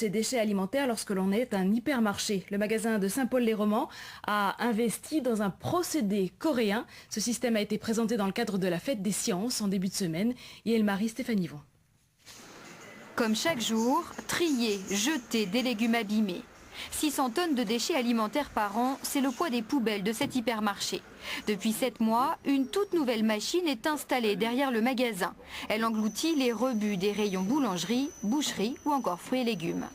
ses déchets alimentaires lorsque l'on est un hypermarché. Le magasin de Saint-Paul-les-Romans a investi dans un procédé coréen. Ce système a été présenté dans le cadre de la Fête des Sciences en début de semaine. Yael-Marie Stéphanie-Von. Comme chaque jour, trier, jeter des légumes abîmés. 600 tonnes de déchets alimentaires par an, c'est le poids des poubelles de cet hypermarché. Depuis 7 mois, une toute nouvelle machine est installée derrière le magasin. Elle engloutit les rebuts des rayons boulangerie, boucherie ou encore fruits et légumes.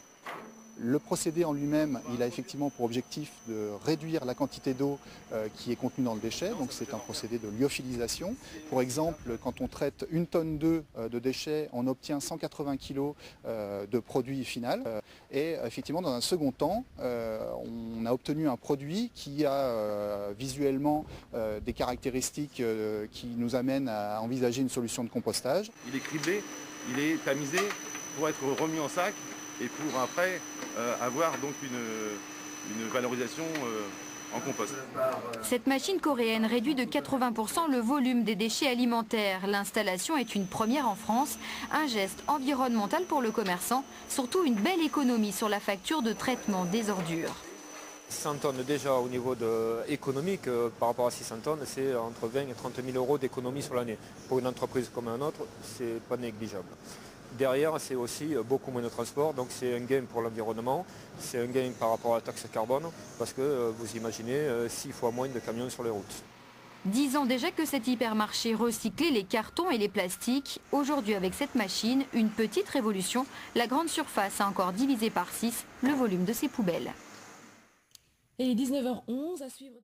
Le procédé en lui-même, il a effectivement pour objectif de réduire la quantité d'eau qui est contenue dans le déchet. Donc c'est un procédé de lyophilisation. Pour exemple, quand on traite 1 tonne d'œufs de déchets, on obtient 180 kg de produit final. Et effectivement, dans un second temps, on a obtenu un produit qui a visuellement des caractéristiques qui nous amènent à envisager une solution de compostage. Il est criblé, il est tamisé pour être remis en sac et pour après avoir donc une valorisation en compost. Cette machine coréenne réduit de 80% le volume des déchets alimentaires. L'installation est une première en France, un geste environnemental pour le commerçant, surtout une belle économie sur la facture de traitement des ordures. 100 tonnes déjà au niveau économique par rapport à 600 tonnes, c'est entre 20 et 30 000 euros d'économie sur l'année. Pour une entreprise comme un autre, c'est pas négligeable. Derrière, c'est aussi beaucoup moins de transport, donc c'est un gain pour l'environnement, c'est un gain par rapport à la taxe carbone, parce que vous imaginez 6 fois moins de camions sur les routes. 10 ans déjà que cet hypermarché recyclait les cartons et les plastiques. Aujourd'hui, avec cette machine, une petite révolution. La grande surface a encore divisé par 6 le volume de ses poubelles. Et 19h11 à suivre.